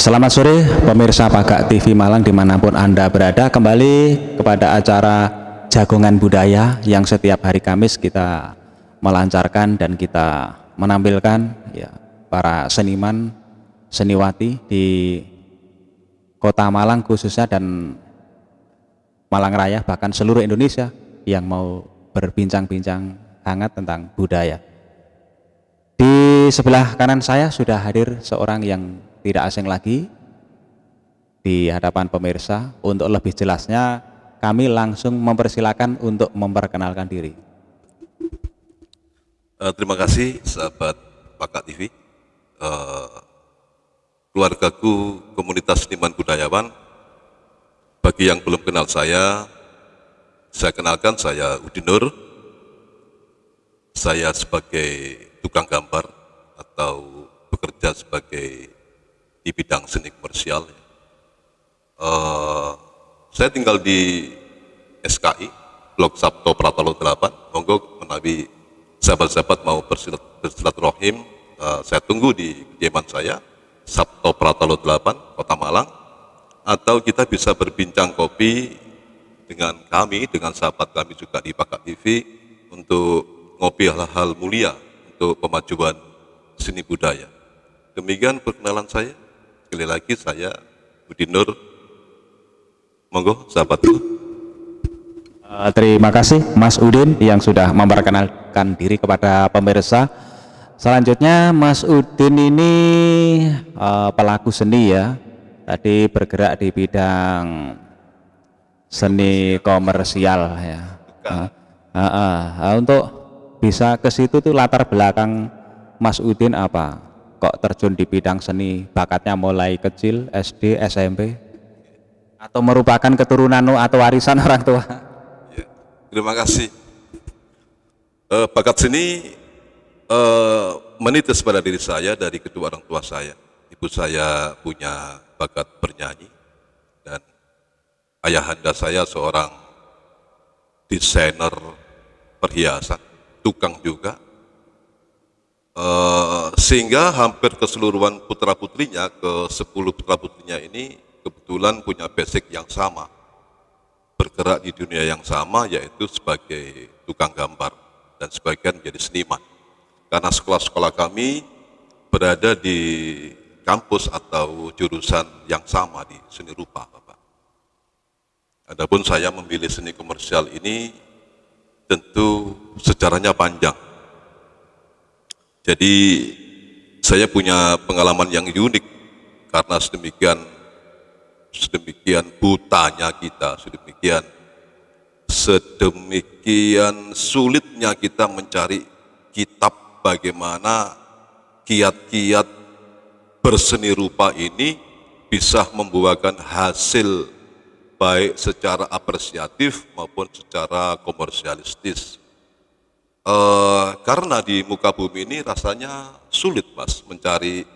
Selamat sore pemirsa Pagak TV Malang dimanapun Anda berada. Kembali kepada acara Jagongan Budaya yang setiap hari Kamis kita melancarkan dan kita menampilkan ya, para seniman seniwati di Kota Malang khususnya dan Malang Raya, bahkan seluruh Indonesia yang mau berbincang-bincang hangat tentang budaya. Di sebelah kanan saya sudah hadir seorang yang tidak asing lagi di hadapan pemirsa. Untuk lebih jelasnya kami langsung mempersilakan untuk memperkenalkan diri. Terima kasih sahabat Pagak TV, keluargaku komunitas seniman budayawan. Bagi yang belum kenal saya kenalkan, saya Udinur. Saya sebagai tukang gambar atau bekerja sebagai di bidang seni komersial. Saya tinggal di SKI, Blok Sabto Pratolo 8. Monggo menawi sahabat-sahabat mau bersilaturahim, saya tunggu di kediaman saya, Sabto Pratolo 8, Kota Malang. Atau kita bisa berbincang kopi dengan kami, dengan sahabat kami juga di Pagak TV untuk ngopi hal-hal mulia untuk pemajuan seni budaya. Demikian perkenalan saya. Sekali lagi saya Udinur. Monggo sahabatku. Terima kasih Mas Udin yang sudah memperkenalkan diri kepada pemirsa. Selanjutnya Mas Udin ini pelaku seni ya. Tadi bergerak di bidang seni komersial ya. Untuk bisa ke situ tuh latar belakang Mas Udin apa? Kok terjun di bidang seni? Bakatnya mulai kecil, SD, SMP? Atau merupakan keturunan atau warisan orang tua? Ya, terima kasih. Bakat seni menitis pada diri saya dari kedua orang tua saya. Ibu saya punya bakat bernyanyi dan ayahanda saya seorang desainer perhiasan, tukang juga. Sehingga hampir keseluruhan putra-putrinya, ke-10 putra-putrinya ini kebetulan punya basic yang sama, bergerak di dunia yang sama, yaitu sebagai tukang gambar dan sebagian menjadi seniman. Karena sekolah-sekolah kami berada di kampus atau jurusan yang sama di seni rupa, Bapak. Adapun saya memilih seni komersial ini tentu sejarahnya panjang. Jadi saya punya pengalaman yang unik karena sedemikian butanya kita, sedemikian sulitnya kita mencari kitab bagaimana kiat-kiat berseni rupa ini bisa membuahkan hasil baik secara apresiatif maupun secara komersialistis. Karena di muka bumi ini rasanya sulit, Mas, mencari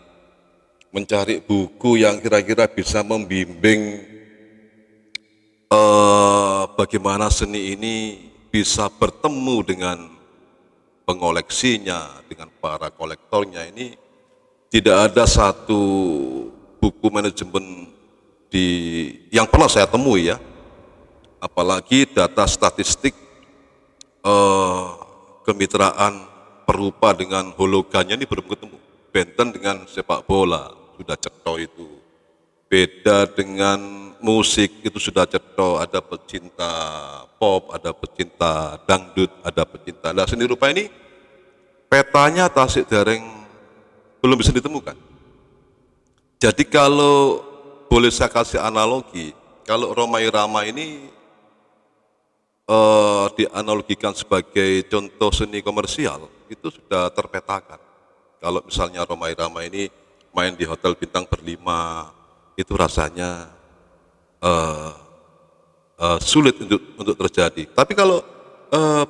buku yang kira-kira bisa membimbing bagaimana seni ini bisa bertemu dengan pengoleksinya, dengan para kolektornya. Ini tidak ada satu buku manajemen yang pernah saya temui ya, apalagi data statistik kemitraan perupa dengan hologannya ini belum ketemu. Benten dengan sepak bola sudah cetho itu, beda dengan musik itu sudah cetho, ada pecinta pop, ada pecinta dangdut, ada pecinta. Nah, seni rupa ini petanya tasik dereng belum bisa ditemukan. Jadi kalau boleh saya kasih analogi, kalau Rhoma Irama ini dianalogikan sebagai contoh seni komersial, itu sudah terpetakan. Kalau misalnya Rhoma Irama ini main di hotel bintang berlima, itu rasanya sulit untuk terjadi. Tapi kalau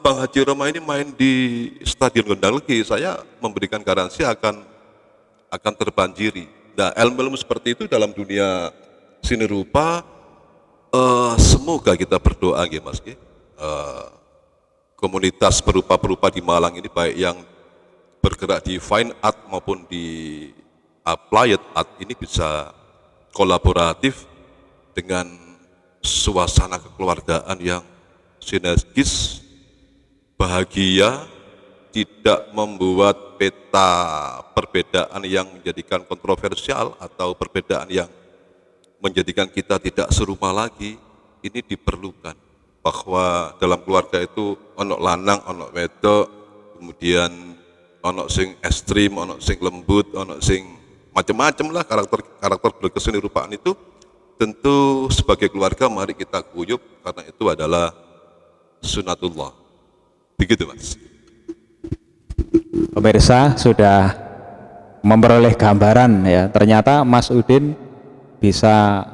Bang Haji Rhoma ini main di Stadion Gondang Legi, saya memberikan garansi akan terbanjiri. Nah, ilmu-ilmu seperti itu dalam dunia seni rupa, semoga kita berdoa, Mas. Komunitas perupa-perupa di Malang ini, baik yang bergerak di fine art maupun di applied art, ini bisa kolaboratif dengan suasana kekeluargaan yang sinergis, bahagia, tidak membuat peta perbedaan yang menjadikan kontroversial atau perbedaan yang menjadikan kita tidak serumah lagi. Ini diperlukan bahwa dalam keluarga itu onok lanang, onok wedok, kemudian onok sing ekstrim, onok sing lembut, onok sing macam-macam lah karakter berkesenirupaan itu. Tentu sebagai keluarga mari kita guyup karena itu adalah sunatullah. Begitu Mas. Pemirsa sudah memperoleh gambaran ya, ternyata Mas Udin bisa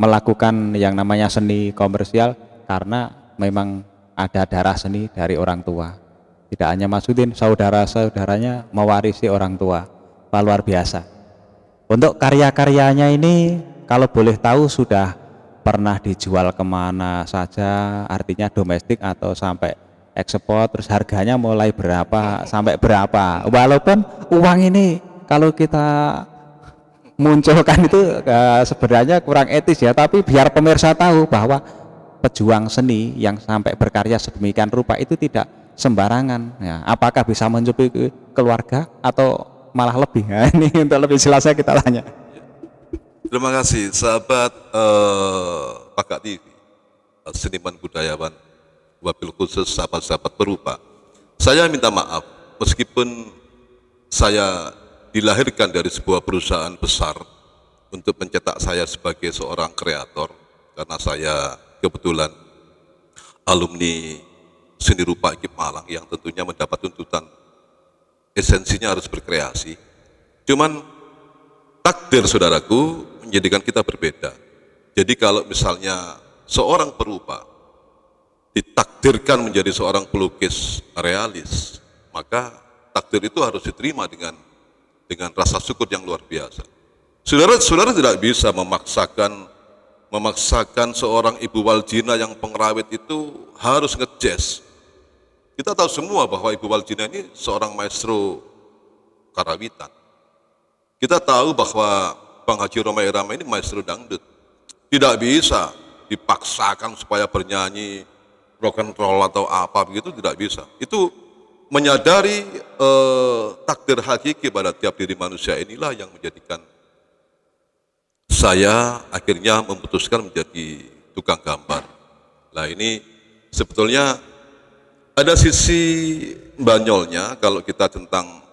melakukan yang namanya seni komersial karena memang ada darah seni dari orang tua. Tidak hanya Mas Udin, saudara-saudaranya mewarisi orang tua. Luar biasa. Untuk karya-karyanya ini kalau boleh tahu sudah pernah dijual kemana saja, artinya domestik atau sampai ekspor, terus harganya mulai berapa sampai berapa. Walaupun uang ini kalau kita munculkan itu sebenarnya kurang etis ya, tapi biar pemirsa tahu bahwa pejuang seni yang sampai berkarya sedemikian rupa itu tidak sembarangan ya. Apakah bisa mencukupi keluarga atau malah lebih? Nah, ini untuk lebih jelasnya kita tanya. Terima kasih sahabat Pakak TV, seniman budayawan, wabil khusus sahabat-sahabat perupa. Saya minta maaf meskipun saya dilahirkan dari sebuah perusahaan besar untuk mencetak saya sebagai seorang kreator, karena saya kebetulan alumni seni rupa IKIP Malang yang tentunya mendapat tuntutan esensinya harus berkreasi. Cuman takdir saudaraku menjadikan kita berbeda. Jadi kalau misalnya seorang perupa ditakdirkan menjadi seorang pelukis realis, maka takdir itu harus diterima dengan rasa syukur yang luar biasa. Saudara tidak bisa memaksakan seorang Ibu Waljina yang pengrawit itu harus ngejazz. Kita tahu semua bahwa Ibu Waljina ini seorang maestro karawitan. Kita tahu bahwa Bang Haji Roma Irama ini maestro dangdut. Tidak bisa dipaksakan supaya bernyanyi rock and roll atau apa begitu, tidak bisa. Itu menyadari takdir hakiki pada tiap diri manusia inilah yang menjadikan saya akhirnya memutuskan menjadi tukang gambar. Nah ini sebetulnya ada sisi banyolnya kalau kita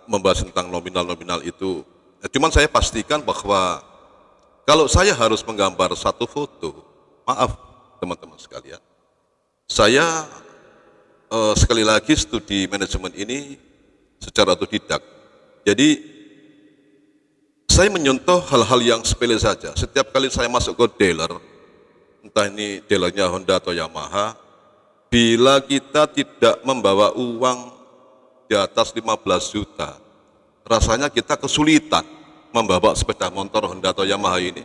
membahas tentang nominal-nominal itu. Cuman saya pastikan bahwa kalau saya harus menggambar satu foto, maaf teman-teman sekalian, saya sekali lagi studi manajemen ini secara otodidak. Jadi saya menyentuh hal-hal yang sepele saja. Setiap kali saya masuk ke dealer, entah ini dealernya Honda atau Yamaha, bila kita tidak membawa uang di atas 15 juta, rasanya kita kesulitan membawa sepeda motor Honda atau Yamaha ini.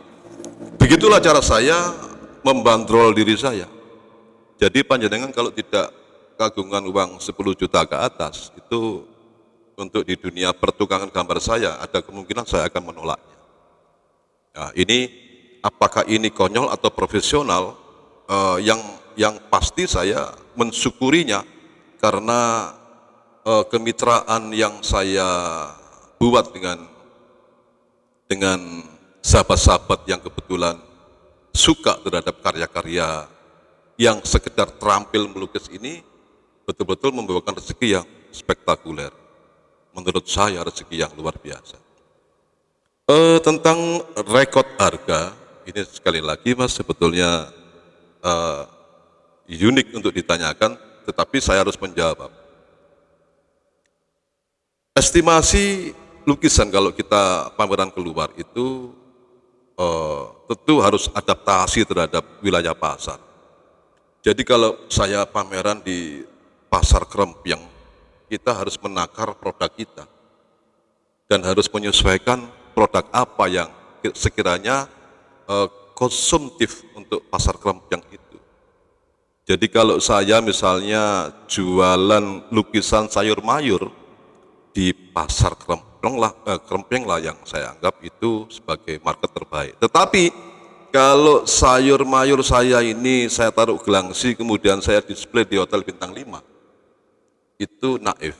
Begitulah cara saya membandrol diri saya. Jadi panjenengan kalau tidak kagungan uang 10 juta ke atas, itu untuk di dunia pertukangan gambar saya, ada kemungkinan saya akan menolaknya. Nah, ini apakah ini konyol atau profesional, yang pasti saya mensyukurinya karena kemitraan yang saya buat dengan sahabat-sahabat yang kebetulan suka terhadap karya-karya yang sekedar terampil melukis ini betul-betul membawakan rezeki yang spektakuler. Menurut saya rezeki yang luar biasa. Tentang rekod harga, ini sekali lagi Mas sebetulnya unik untuk ditanyakan, tetapi saya harus menjawab. Estimasi lukisan kalau kita pameran keluar itu tentu harus adaptasi terhadap wilayah pasar. Jadi kalau saya pameran di pasar Krempyang, kita harus menakar produk kita dan harus menyesuaikan produk apa yang sekiranya konsumtif untuk pasar Krempyang itu. Jadi kalau saya misalnya jualan lukisan sayur mayur di pasar Krempyang, Krempeng lah yang saya anggap itu sebagai market terbaik. Tetapi kalau sayur mayur saya ini saya taruh gelangsi kemudian saya display di hotel bintang 5, itu naif.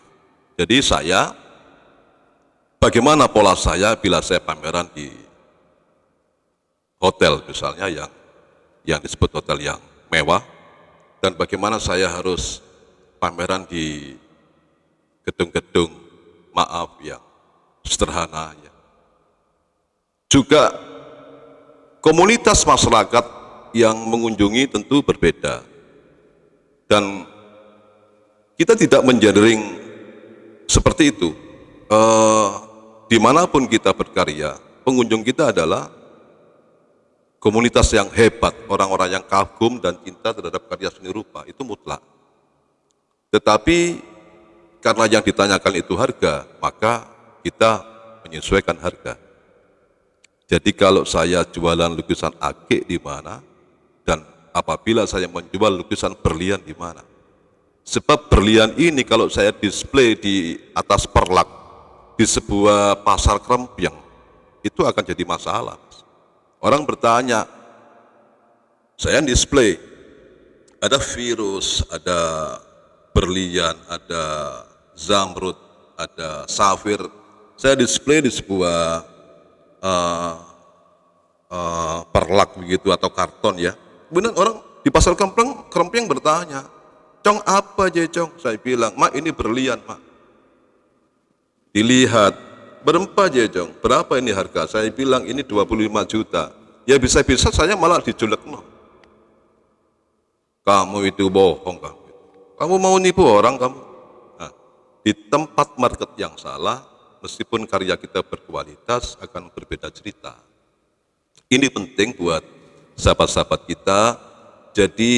Jadi bagaimana pola saya bila saya pameran di hotel misalnya yang disebut hotel yang mewah, dan bagaimana saya harus pameran di gedung-gedung maaf yang sederhana ya. Juga komunitas masyarakat yang mengunjungi tentu berbeda, dan kita tidak menjadering seperti itu. Dimanapun kita berkarya, pengunjung kita adalah komunitas yang hebat, orang-orang yang kagum dan cinta terhadap karya seni rupa, itu mutlak. Tetapi karena yang ditanyakan itu harga, maka kita menyesuaikan harga. Jadi kalau saya jualan lukisan akik di mana, dan apabila saya menjual lukisan berlian di mana. Sebab berlian ini kalau saya display di atas perlak di sebuah pasar Krempeng, itu akan jadi masalah. Orang bertanya, saya display, ada virus, ada berlian, ada zamrud, ada safir, saya display di sebuah perlak begitu atau karton ya. Kemudian orang di pasar Krempeng bertanya, "Cong apa aja Cong?" Saya bilang, "Mak ini berlian Mak." Dilihat, "Berapa aja Cong? Berapa ini harga?" Saya bilang, "Ini 25 juta. Ya bisa-bisa saya malah dijulek. No. Kamu itu bohong kamu. Kamu mau nipu orang kamu. Nah, di tempat market yang salah, meskipun karya kita berkualitas akan berbeda cerita. Ini penting buat sahabat-sahabat kita. Jadi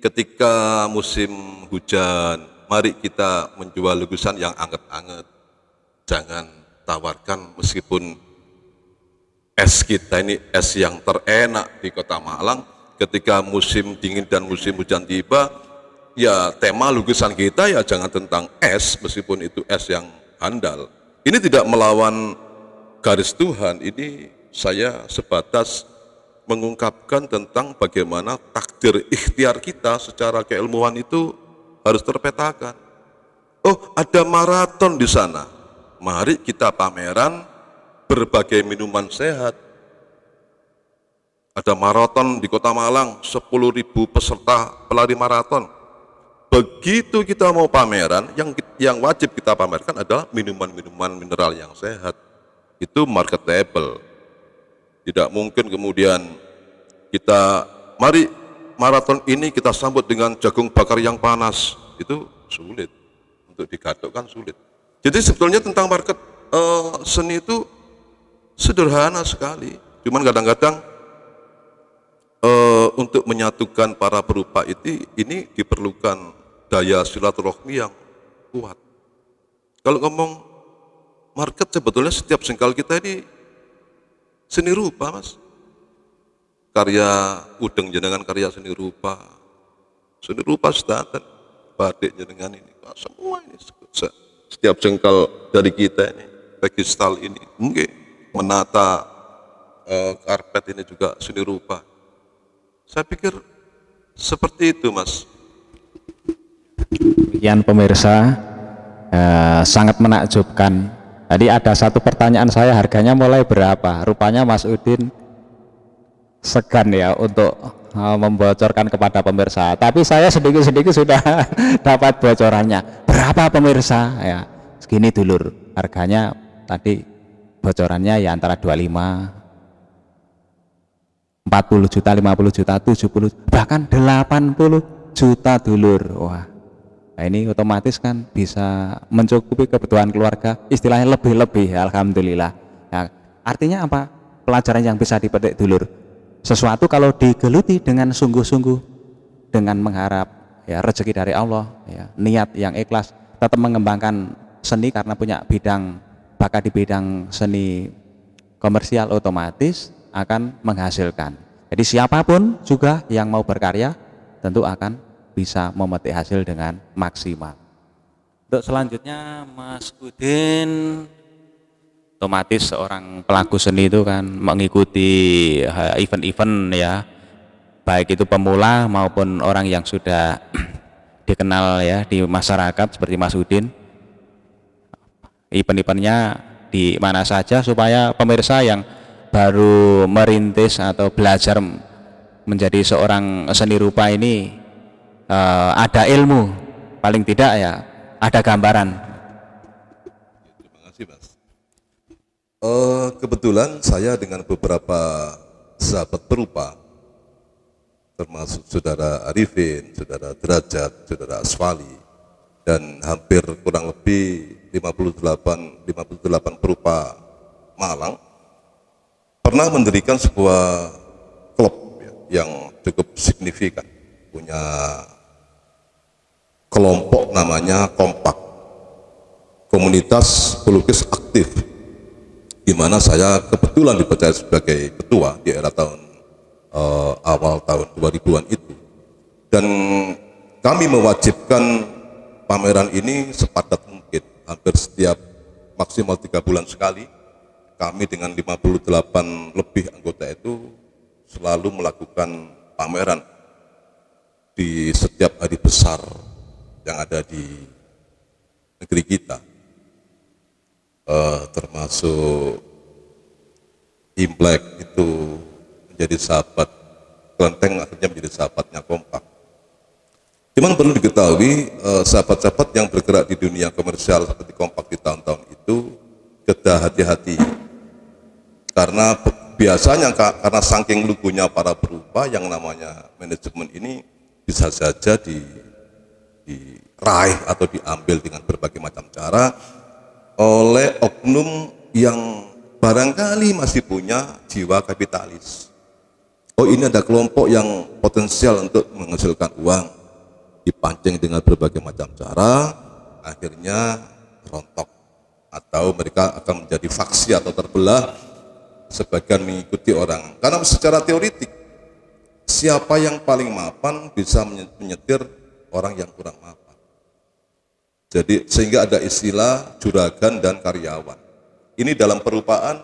ketika musim hujan, mari kita menjual lukisan yang anget-anget. Jangan tawarkan meskipun es kita ini es yang terenak di Kota Malang, ketika musim dingin dan musim hujan tiba, ya tema lukisan kita ya jangan tentang es, meskipun itu es yang handal. Ini tidak melawan garis Tuhan, ini saya sebatas mengungkapkan tentang bagaimana takdir ikhtiar kita secara keilmuan itu harus terpetakan. Oh, ada maraton di sana. Mari kita pameran berbagai minuman sehat. Ada maraton di Kota Malang, 10.000 peserta pelari maraton. Begitu kita mau pameran, yang wajib kita pamerkan adalah minuman-minuman mineral yang sehat. Itu marketable. Tidak mungkin kemudian kita, mari maraton ini kita sambut dengan jagung bakar yang panas. Itu sulit, untuk digadukkan sulit. Jadi sebetulnya tentang market seni itu sederhana sekali. Cuman kadang-kadang untuk menyatukan para perupa ini diperlukan daya silaturahmi yang kuat. Kalau ngomong market, sebetulnya setiap jengkal kita ini seni rupa, Mas. Karya Udeng jenengan karya seni rupa sedanten, batik jenengan ini, semua ini setiap jengkal dari kita ini, tekstil ini, mungkin menata karpet ini juga seni rupa. Saya pikir seperti itu, Mas. Demikian pemirsa, sangat menakjubkan. Tadi ada satu pertanyaan saya, harganya mulai berapa? Rupanya Mas Udin segan ya untuk membocorkan kepada pemirsa. Tapi saya sedikit-sedikit sudah dapat bocorannya. Berapa pemirsa? Ya, segini dulur. Harganya tadi bocorannya ya antara 25, 40 juta, 50 juta, 70, bahkan 80 juta dulur. Wah, nah ini otomatis kan bisa mencukupi kebutuhan keluarga, istilahnya lebih-lebih, alhamdulillah. Nah, artinya apa? Pelajaran yang bisa dipetik dulur. Sesuatu kalau digeluti dengan sungguh-sungguh, dengan mengharap ya rezeki dari Allah, ya, niat yang ikhlas, tetap mengembangkan seni karena punya bidang bakat di bidang seni komersial, otomatis akan menghasilkan. Jadi siapapun juga yang mau berkarya tentu akan bisa memetik hasil dengan maksimal. Untuk selanjutnya Mas Udin Otomatis seorang pelaku seni itu kan mengikuti event-event ya, baik itu pemula maupun orang yang sudah dikenal ya di masyarakat seperti Mas Udin. Event-eventnya di mana saja supaya pemirsa yang baru merintis atau belajar menjadi seorang seni rupa ini ada ilmu, paling tidak ya ada gambaran. Terima kasih, Mas. Kebetulan saya dengan beberapa sahabat perupa, termasuk saudara Arifin, saudara Derajat, saudara Aswali, dan hampir kurang lebih 58 perupa Malang, pernah mendirikan sebuah klub ya, yang cukup signifikan, punya kelompok namanya Kompak, Komunitas Pelukis Aktif, di mana saya kebetulan dipercaya sebagai ketua di era awal tahun 2000-an itu. Dan kami mewajibkan pameran ini sepadat mungkin, hampir setiap maksimal 3 bulan sekali. Kami dengan 58 lebih anggota itu selalu melakukan pameran di setiap hari besar yang ada di negeri kita, termasuk Imlek itu menjadi sahabat, Kelenteng akhirnya menjadi sahabatnya Kompak. Cuman perlu diketahui, sahabat-sahabat yang bergerak di dunia komersial seperti Kompak di tahun-tahun itu kita hati-hati, karena biasanya karena saking lugunya para perupa, yang namanya manajemen ini bisa saja diraih atau diambil dengan berbagai macam cara oleh oknum yang barangkali masih punya jiwa kapitalis. Oh, ini ada kelompok yang potensial untuk menghasilkan uang, dipancing dengan berbagai macam cara, akhirnya rontok, atau mereka akan menjadi faksi atau terbelah, sebagian mengikuti orang. Karena secara teoritik, siapa yang paling mapan bisa menyetir orang yang kurang mapan. Jadi sehingga ada istilah juragan dan karyawan. Ini dalam perupaan,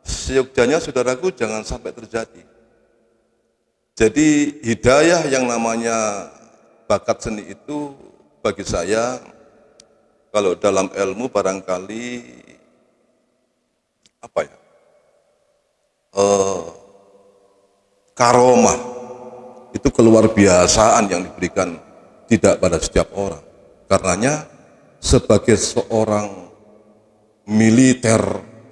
seyogyanya saudaraku jangan sampai terjadi. Jadi hidayah yang namanya bakat seni itu bagi saya, kalau dalam ilmu barangkali apa ya, karomah, itu keluar biasaan yang diberikan tidak pada setiap orang. Karenanya sebagai seorang militer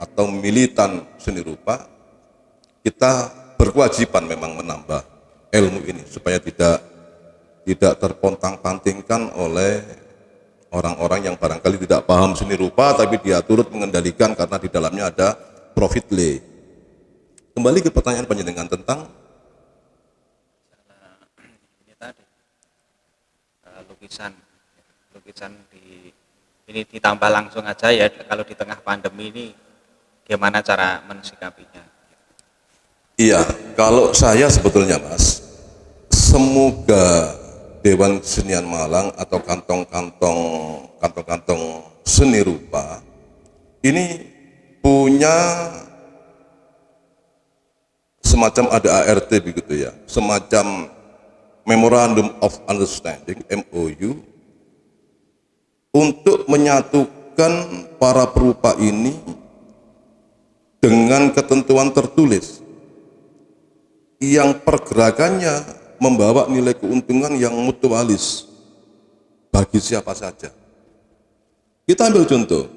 atau militan seni rupa, kita berkewajiban memang menambah ilmu ini supaya tidak terpontang-pantingkan oleh orang-orang yang barangkali tidak paham seni rupa, tapi dia turut mengendalikan karena di dalamnya ada profit lay. Kembali ke pertanyaan panjenengan tentang ini tadi lukisan ini ditambah langsung aja ya, kalau di tengah pandemi ini gimana cara mensikapinya? Iya, kalau saya sebetulnya Mas, semoga Dewan Kesenian Malang atau kantong-kantong seni rupa ini punya semacam ada ART begitu ya, semacam Memorandum of Understanding MOU untuk menyatukan para perupa ini dengan ketentuan tertulis yang pergerakannya membawa nilai keuntungan yang mutualis bagi siapa saja. Kita ambil contoh.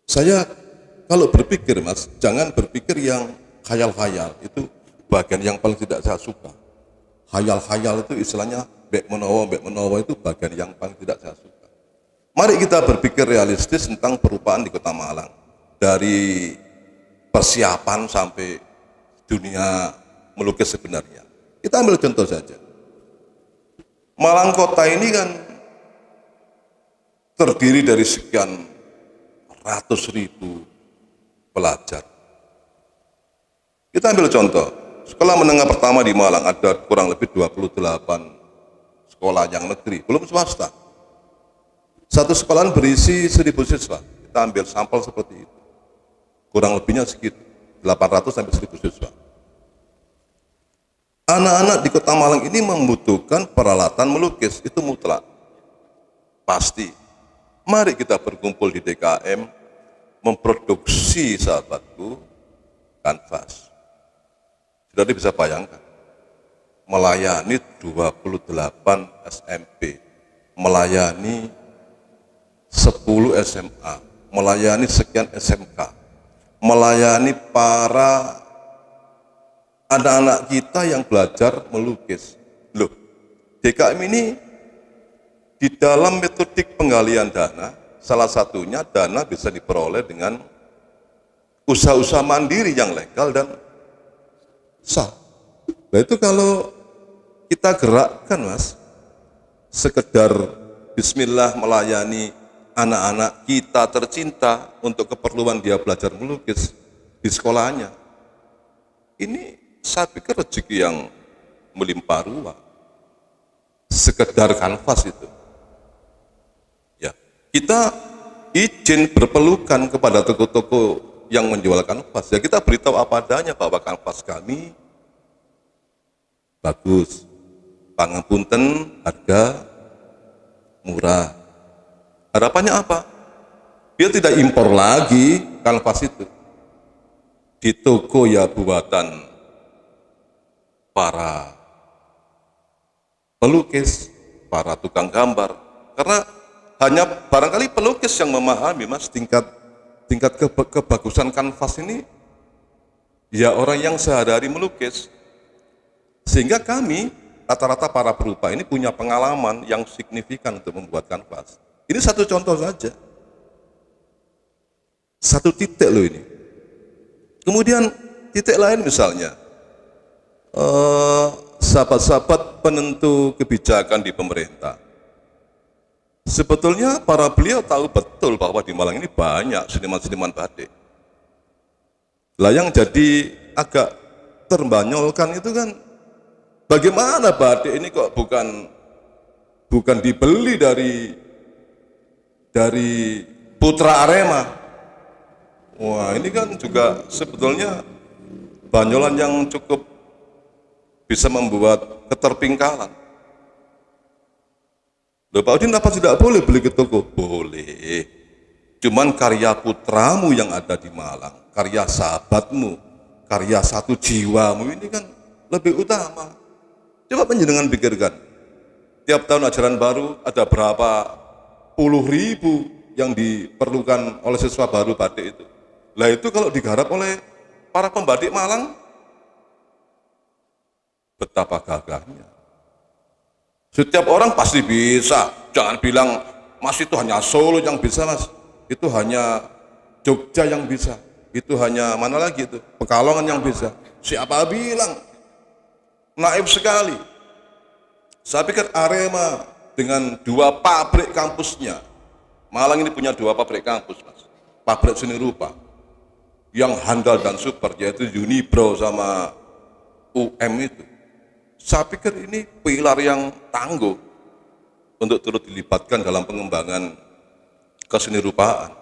Saya kalau berpikir Mas, jangan berpikir yang khayal-khayal, itu bagian yang paling tidak saya suka. Khayal-khayal itu istilahnya bek menawa itu bagian yang paling tidak saya suka. Mari kita berpikir realistis tentang perupaan di Kota Malang, dari persiapan sampai dunia melukis sebenarnya. Kita ambil contoh saja. Malang kota ini kan terdiri dari sekian ratus ribu pelajar. Kita ambil contoh, sekolah menengah pertama di Malang ada kurang lebih 28 sekolah yang negeri, belum swasta. Satu sekolahan berisi 1000 siswa. Kita kita ambil sampel seperti itu. Kurang lebihnya segitu, 800 sampai 1000 siswa. Anak-anak di Kota Malang ini membutuhkan peralatan melukis, itu mutlak. Pasti. Mari kita berkumpul di DKM, memproduksi sahabatku, kanvas. Sudah bisa bayangkan, melayani 28 SMP, melayani 10 SMA, melayani sekian SMK, melayani para anak-anak kita yang belajar melukis. Loh, DKM ini di dalam metodik penggalian dana, salah satunya dana bisa diperoleh dengan usaha-usaha mandiri yang legal dan sah. Nah itu kalau kita gerakkan mas, sekedar bismillah melayani anak-anak kita tercinta untuk keperluan dia belajar melukis di sekolahnya. Ini saya pikir rezeki yang melimpah ruah. Sekedar kanvas itu. Ya, kita izin berpelukan kepada toko-toko yang menjual kanvas. Ya kita beritahu apa adanya bahwa kanvas kami bagus, pangapunten, harga murah. Harapannya apa? Dia tidak impor lagi kanvas itu. Di toko ya buatan para pelukis, para tukang gambar. Karena hanya barangkali pelukis yang memahami mas tingkat kebagusan kanvas ini, ya orang yang sehari-hari melukis. Sehingga kami rata-rata para perupa ini punya pengalaman yang signifikan untuk membuat kanvas. Ini satu contoh saja, satu titik loh ini. Kemudian titik lain misalnya, sahabat-sahabat penentu kebijakan di pemerintah. Sebetulnya para beliau tahu betul bahwa di Malang ini banyak seniman-seniman batik. Lah yang jadi agak terbanyolkan itu kan, bagaimana batik ini kok bukan dibeli dari putra Arema. Wah ini kan juga sebetulnya banyolan yang cukup bisa membuat keterpingkalan. Loh Pak Udin apa tidak boleh beli ke toko? Boleh. Cuman karya putramu yang ada di Malang, karya sahabatmu, karya satu jiwamu ini kan lebih utama. Coba panjenengan pikirkan. Tiap tahun ajaran baru ada berapa puluh ribu yang diperlukan oleh siswa baru batik itu. Lah itu kalau digarap oleh para pembatik Malang, betapa gagahnya. Setiap orang pasti bisa. Jangan bilang, mas itu hanya Solo yang bisa mas. Itu hanya Jogja yang bisa. Itu hanya mana lagi itu? Pekalongan yang bisa. Siapa bilang? Naif sekali. Saya pikir Arema dengan 2 pabrik kampusnya. Malang ini punya 2 pabrik kampus mas. Pabrik seni rupa. Yang handal dan super, yaitu Unibro sama UM itu. Saya pikir ini pilar yang tangguh untuk turut dilibatkan dalam pengembangan keseni rupaan.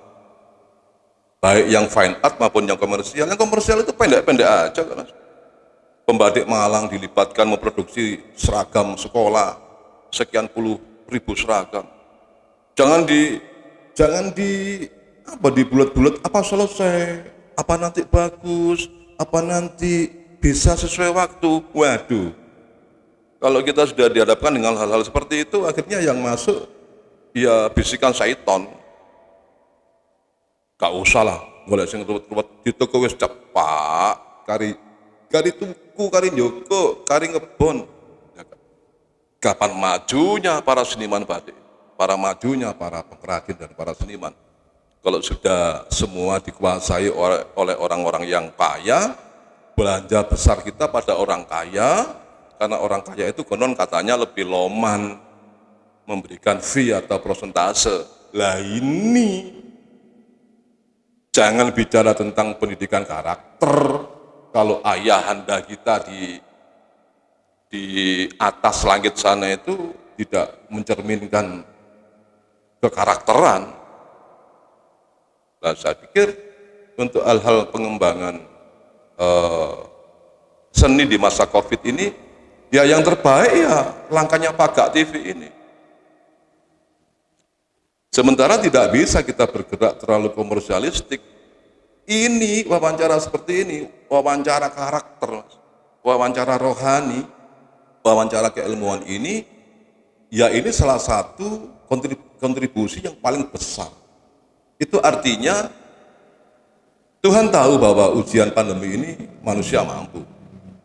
Baik yang fine art maupun yang komersial. Yang komersial itu pendek-pendek aja kan mas. Pembatik Malang dilibatkan memproduksi seragam sekolah sekian puluh ribu seragam. Jangan di bulat-bulat apa selesai. Apa nanti bagus, apa nanti bisa sesuai waktu. Waduh, kalau kita sudah dihadapkan dengan hal-hal seperti itu, akhirnya yang masuk ya bisikan syaiton. Gak usah lah, boleh sing ruwet-ruwet di toko wis cepak, kari tuku, kari njoko, kari ngebon. Kapan majunya para seniman batik, para majunya para pengrajin dan para seniman? Kalau sudah semua dikuasai oleh orang-orang yang kaya, belanja besar kita pada orang kaya, karena orang kaya itu konon katanya lebih loman memberikan fee atau persentase. Lah ini jangan bicara tentang pendidikan karakter. Kalau ayahanda kita di atas langit sana itu tidak mencerminkan kekarakteran, Nah, saya pikir untuk hal-hal pengembangan seni di masa COVID ini, ya yang terbaik ya langkahnya Pagak TV ini. Sementara tidak bisa kita bergerak terlalu komersialistik. Ini wawancara seperti ini, wawancara karakter, wawancara rohani, wawancara keilmuan ini, ya ini salah satu kontribusi yang paling besar. Itu artinya Tuhan tahu bahwa ujian pandemi ini manusia mampu.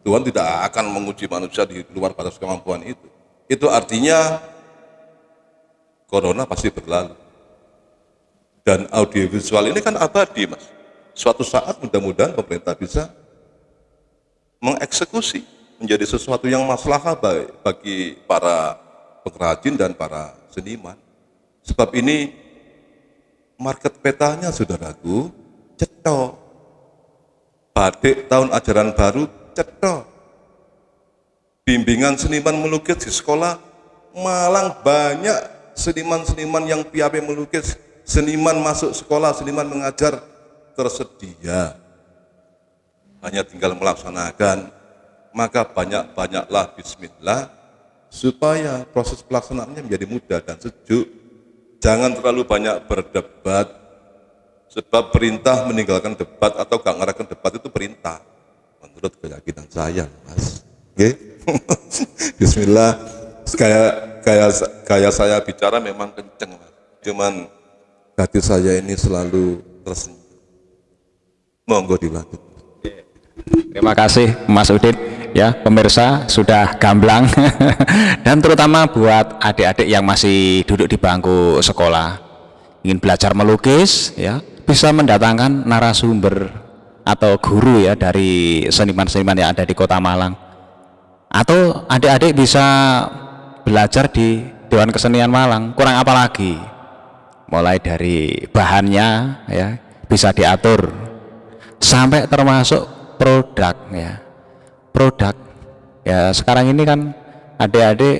Tuhan tidak akan menguji manusia di luar batas kemampuan itu. Itu artinya corona pasti berlalu. Dan audiovisual ini kan abadi, Mas. Suatu saat mudah-mudahan pemerintah bisa mengeksekusi menjadi sesuatu yang maslahah baik bagi para pengrajin dan para seniman. Sebab ini market petanya, saudaraku, cetok. Batik tahun ajaran baru cetok. Bimbingan seniman melukis di sekolah Malang banyak seniman-seniman yang piawai melukis. Seniman masuk sekolah, seniman mengajar tersedia. Hanya tinggal melaksanakan. Maka banyak-banyaklah bismillah supaya proses pelaksanaannya menjadi mudah dan sejuk. Jangan terlalu banyak berdebat, sebab perintah meninggalkan debat atau gak ngarahkan debat itu perintah. Menurut keyakinan saya, Mas. Oke? Bismillah. Gaya saya bicara memang kenceng, Mas. Cuman hati saya ini selalu tersenyum. Monggo dilanjut. Terima kasih Mas Udin. Ya, pemirsa sudah gamblang dan terutama buat adik-adik yang masih duduk di bangku sekolah ingin belajar melukis, ya bisa mendatangkan narasumber atau guru ya dari seniman-seniman yang ada di Kota Malang, atau adik-adik bisa belajar di Dewan Kesenian Malang. Kurang apa lagi, mulai dari bahannya ya bisa diatur sampai termasuk produk ya. Sekarang ini kan adik-adik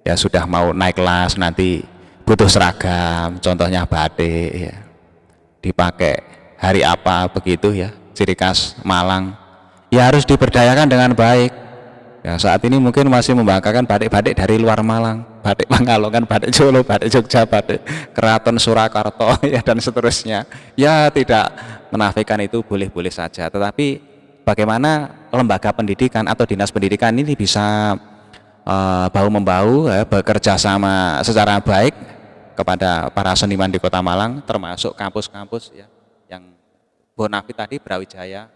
ya sudah mau naik kelas, nanti butuh seragam, contohnya batik ya, dipakai hari apa begitu ya, ciri khas Malang ya harus diberdayakan dengan baik ya. Saat ini mungkin masih membanggakan batik-batik dari luar Malang, batik Pangalongan, batik Solo, batik Jogja, batik Keraton Surakarta ya dan seterusnya ya. Tidak menafikan itu, boleh-boleh saja, tetapi bagaimana lembaga pendidikan atau dinas pendidikan ini bisa bahu-membahu ya, bekerja sama secara baik kepada para seniman di Kota Malang, termasuk kampus-kampus ya yang bonafit tadi, Brawijaya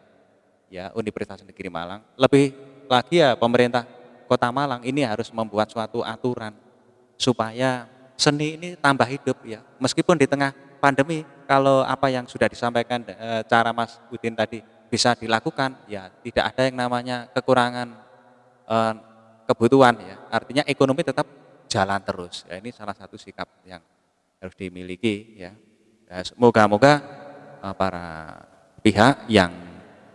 ya, Universitas Negeri Malang. Lebih lagi ya pemerintah Kota Malang ini harus membuat suatu aturan supaya seni ini tambah hidup ya, meskipun di tengah pandemi. Kalau apa yang sudah disampaikan cara Mas Udin tadi bisa dilakukan ya, tidak ada yang namanya kekurangan kebutuhan ya, artinya ekonomi tetap jalan terus ya. Ini salah satu sikap yang harus dimiliki ya. Semoga-moga para pihak yang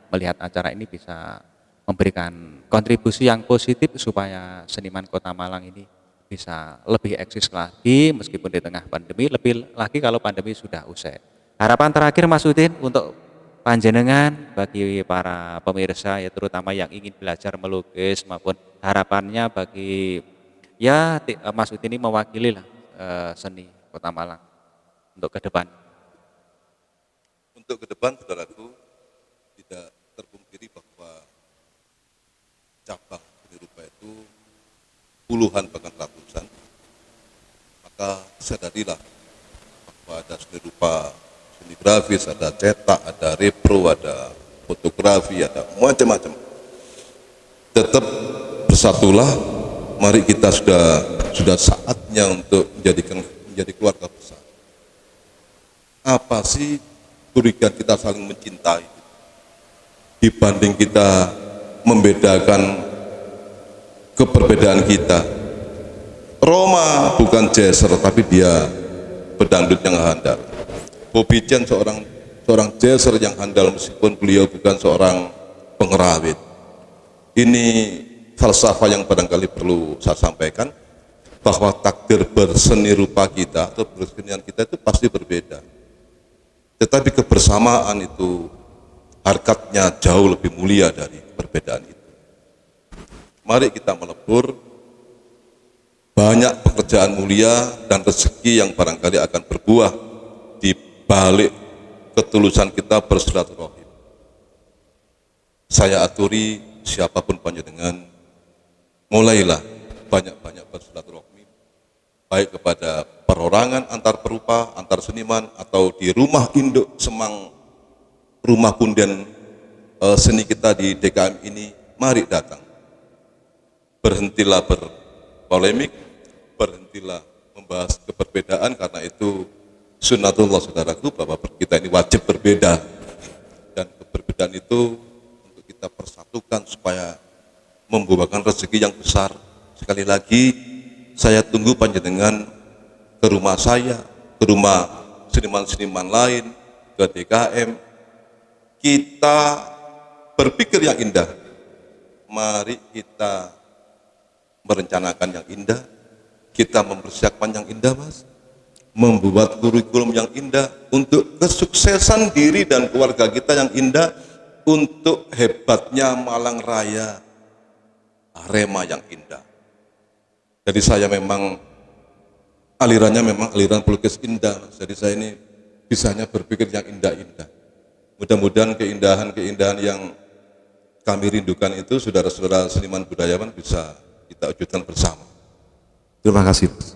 melihat acara ini bisa memberikan kontribusi yang positif supaya seniman Kota Malang ini bisa lebih eksis lagi meskipun di tengah pandemi, lebih lagi kalau pandemi sudah usai. Harapan terakhir Mas Udin untuk panjenengan bagi para pemirsa ya, terutama yang ingin belajar melukis, maupun harapannya bagi ya Mas Udin ini mewakili lah seni Kota Malang untuk ke depan. Untuk ke depan, saudaraku, tidak terpungkiri bahwa cabang seni rupa itu puluhan bahkan ratusan. Maka sadarilah bahwa ada seni rupa, seni grafis, ada cetak, ada repro, ada fotografi, ada macam-macam. Tetap bersatulah, mari kita sudah saatnya untuk menjadi keluarga besar. Apa sih curiga kita saling mencintai dibanding kita membedakan keperbedaan kita? Roma bukan jazzer, tapi dia pedangdut yang handal. Bobby Chen seorang jazzer yang handal meskipun beliau bukan seorang pengerawit. Ini falsafah yang barangkali perlu saya sampaikan, bahwa takdir berseni rupa kita atau bersenian kita itu pasti berbeda. Tetapi kebersamaan itu harkatnya jauh lebih mulia dari perbedaan itu. Mari kita melebur banyak pekerjaan mulia dan rezeki yang barangkali akan berbuah di balik ketulusan kita bersilaturahim. Saya aturi siapapun panjenengan, mulailah banyak-banyak bersilaturahmi, baik kepada perorangan antar perupa, antar seniman, atau di rumah induk Semang, rumah punden seni kita di DKM ini. Mari datang, berhentilah berpolemik, berhentilah membahas keberbedaan, karena itu sunnatullah, saudaraku, bahwa kita ini wajib berbeda, dan keberbedaan itu untuk kita persatukan supaya membuahkan rezeki yang besar. Sekali lagi saya tunggu panjenengan ke rumah saya, ke rumah seniman-seniman lain, ke DKM. Kita berpikir yang indah, mari kita merencanakan yang indah, kita mempersiapkan yang indah, Mas, membuat kurikulum yang indah untuk kesuksesan diri dan keluarga kita yang indah, untuk hebatnya Malang Raya, Arema yang indah. Jadi saya memang alirannya memang aliran pelukis indah, Mas. Jadi saya ini bisanya berpikir yang indah-indah. Mudah-mudahan keindahan-keindahan yang kami rindukan itu saudara-saudara seniman budayawan bisa kita wujudkan bersama. Terima kasih, Mas.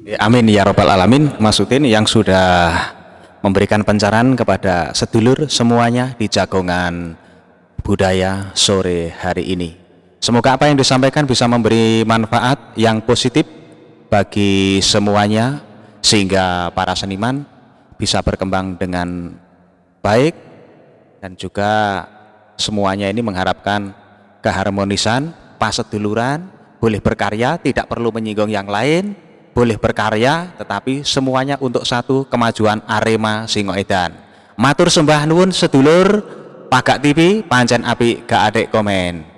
Ya, amin ya robbal alamin. Mas Udin yang sudah memberikan pencerahan kepada sedulur semuanya di Jagongan Budaya sore hari ini. Semoga apa yang disampaikan bisa memberi manfaat yang positif bagi semuanya, sehingga para seniman bisa berkembang dengan baik, dan juga semuanya ini mengharapkan keharmonisan, paseduluran, boleh berkarya, tidak perlu menyinggung yang lain, boleh berkarya, tetapi semuanya untuk satu kemajuan Arema Singoedan. Matur sembah nuwun sedulur, Pagak TV pancen apik gak adek komen.